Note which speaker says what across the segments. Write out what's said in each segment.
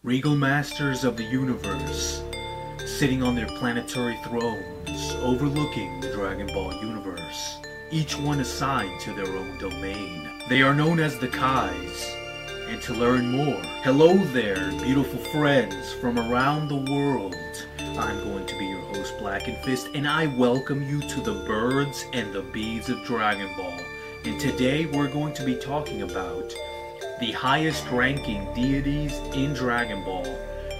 Speaker 1: regal masters of the universe, sitting on their planetary thrones, overlooking the Dragonball Universe, each one assigned to their own domain. They are known as the Kais. And to learn more, hello there, beautiful friends from around the world. I'm going to be your host, Blackenfist, and I welcome you to the birds and the bees of Dragon Ball. And today we're going to be talking about the highest ranking deities in Dragon Ball,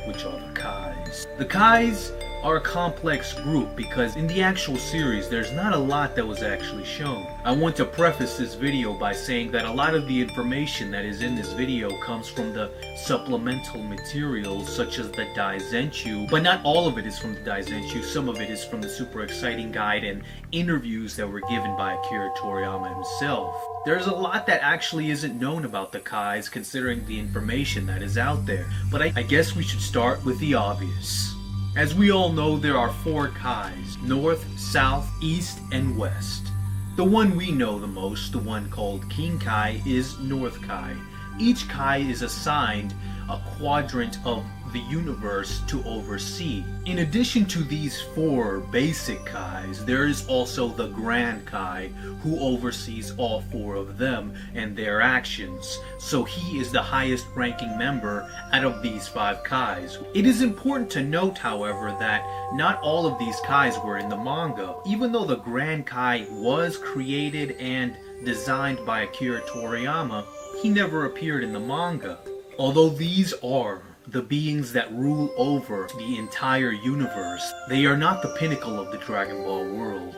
Speaker 1: which are the Kais. The Kais are a complex group because in the actual series there's not a lot that was actually shown. I want to preface this video by saying that a lot of the information that is in this video comes from the supplemental materials such as the Daizenshuu, but not all of it is from the Daizenshuu. Some of it is from the Super Exciting Guide and interviews that were given by Akira Toriyama himself. There's a lot that actually isn't known about the Kais considering the information that is out there, but I guess we should start with the obvious. As we all know, there are 4 Kais: North, South, East, and West. The one we know the most, the one called King Kai, is North Kai. Each Kai is assigned a quadrant of the universe to oversee. In addition to these 4 basic Kais, there is also the Grand Kai, who oversees all 4 of them and their actions. So he is the highest ranking member out of these 5 Kais. It is important to note, however, that not all of these Kais were in the manga. Even though the Grand Kai was created and designed by Akira Toriyama, he never appeared in the manga. Although these are the beings that rule over the entire universe, they are not the pinnacle of the Dragon Ball world.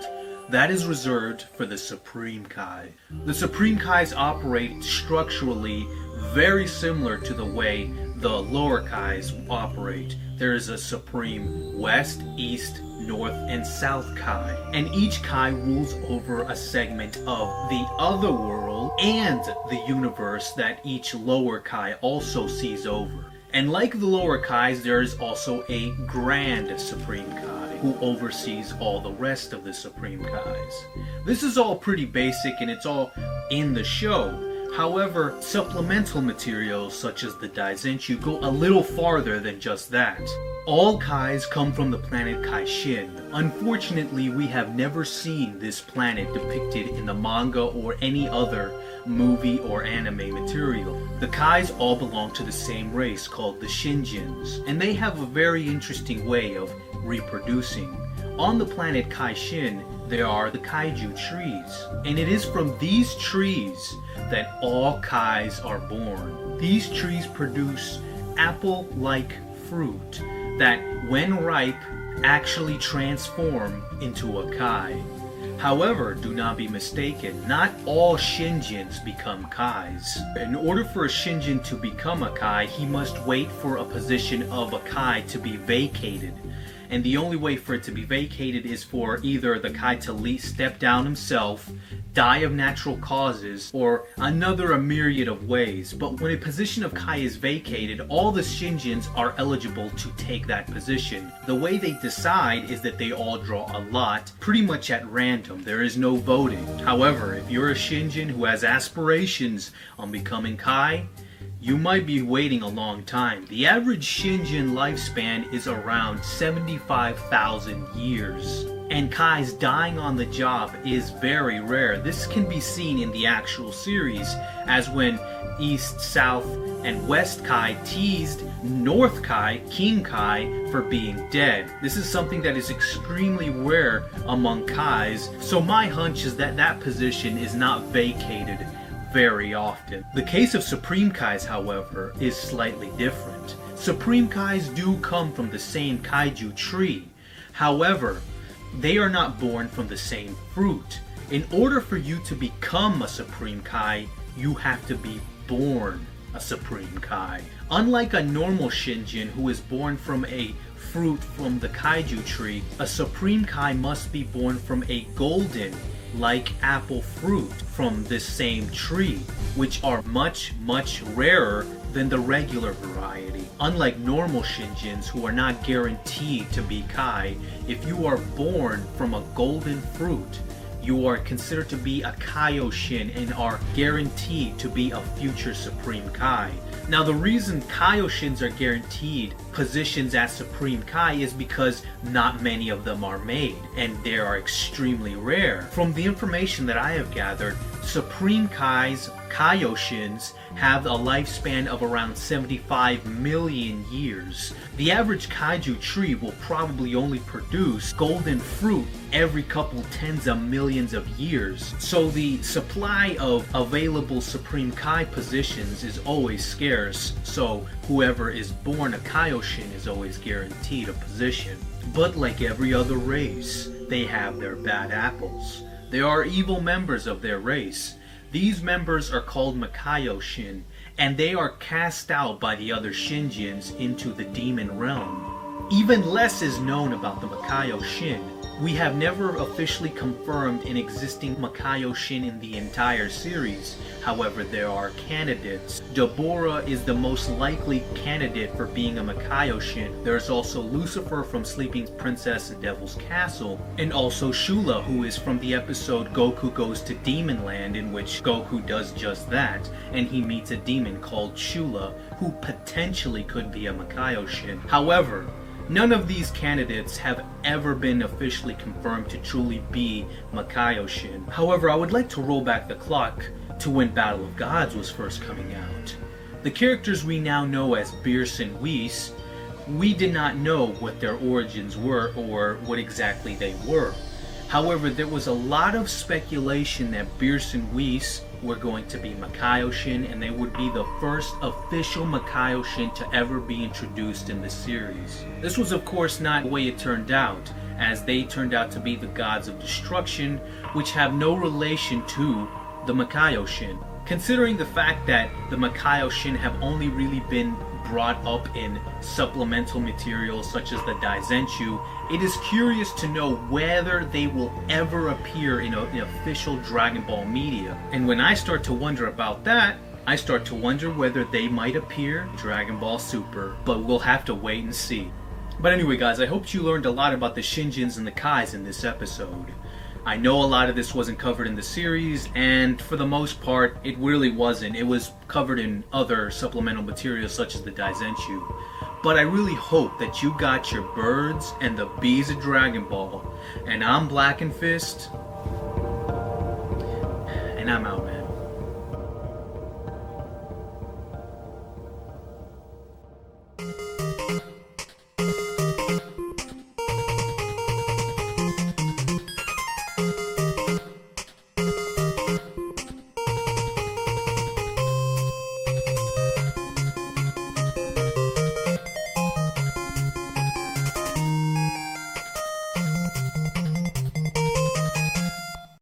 Speaker 1: That is reserved for the Supreme Kai. The Supreme Kais operate structurally very similar to the way the lower Kais operate. There is a Supreme West, East, North, and South Kai, and each Kai rules over a segment of the other world and the universe that each lower Kai also sees over. And like the lower Kais, there is also a Grand Supreme Kai who oversees all the rest of the Supreme Kais. This is all pretty basic and it's all in the show. However, supplemental materials such as the Daizenshuu go a little farther than just that. All Kais come from the planet Kaishin. Unfortunately, we have never seen this planet depicted in the manga or any other movie or anime material. The Kais all belong to the same race called the Shinjins, and they have a very interesting way of reproducing. On the planet Kaishin, there are the kaiju trees, and it is from these trees that all Kais are born. These trees produce apple-like fruit that, when ripe, actually transform into a Kai. However, do not be mistaken, not all Shinjins become Kais. In order for a Shinjin to become a Kai, he must wait for a position of a Kai to be vacated. And the only way for it to be vacated is for either the Kai to step down himself, die of natural causes, or a myriad of ways. But when a position of Kai is vacated, all the Shinjins are eligible to take that position. The way they decide is that they all draw a lot, pretty much at random. There is no voting. However, if you're a Shinjin who has aspirations on becoming Kai, you might be waiting a long time. The average Shinjin lifespan is around 75,000 years. And Kais dying on the job is very rare. This can be seen in the actual series, as when East, South, and West Kai teased North Kai, King Kai, for being dead. This is something that is extremely rare among Kais, so my hunch is that that position is not vacated very often. The case of Supreme Kais, however, is slightly different. Supreme Kais do come from the same kaiju tree. However, they are not born from the same fruit. In order for you to become a Supreme Kai, you have to be born a Supreme Kai. Unlike a normal Shinjin who is born from a fruit from the kaiju tree, a Supreme Kai must be born from a golden like apple fruit from this same tree, which are much rarer than the regular variety. Unlike normal Shinjins who are not guaranteed to be Kai, if you are born from a golden fruit, you are considered to be a Kaioshin and are guaranteed to be a future Supreme Kai. Now, the reason Kaioshins are guaranteed positions as Supreme Kai is because not many of them are made, and they are extremely rare. From the information that I have gathered, Supreme Kais, Kaioshins, have a lifespan of around 75 million years. The average kaiju tree will probably only produce golden fruit every couple tens of millions of years. So the supply of available Supreme Kai positions is always scarce, so whoever is born a Kaioshin is always guaranteed a position. But like every other race, they have their bad apples. There are evil members of their race. These members are called Makaioshin, and they are cast out by the other Shinjins into the demon realm. Even less is known about the Makaioshin. We have never officially confirmed an existing Makaioshin in the entire series. However, there are candidates. Deborah is the most likely candidate for being a Makaioshin. There's also Lucifer from Sleeping Princess and Devil's Castle, and also Shula, who is from the episode Goku Goes to Demon Land, in which Goku does just that, and he meets a demon called Shula, who potentially could be a Makaioshin. However, none of these candidates have ever been officially confirmed to truly be Makaioshin. However, I would like to roll back the clock to when Battle of Gods was first coming out. The characters we now know as Beerus and Whis, we did not know what their origins were or what exactly they were. However, there was a lot of speculation that Beerus and Whis were going to be Makaioshin, and they would be the first official Makaioshin to ever be introduced in the series. This was of course not the way it turned out, as they turned out to be the gods of destruction, which have no relation to the Makaioshin. Considering the fact that the Makaioshin have only really been brought up in supplemental materials such as the Daizenshuu, it is curious to know whether they will ever appear in official Dragon Ball media. And when I start to wonder about that, I start to wonder whether they might appear in Dragon Ball Super, but we'll have to wait and see. But anyway guys, I hope you learned a lot about the Shinjins and the Kais in this episode. I know a lot of this wasn't covered in the series, and for the most part, it really wasn't. It was covered in other supplemental materials such as the Daizenshuu. But I really hope that you got your birds and the bees of Dragon Ball. And I'm Blackenfist, and I'm out, man.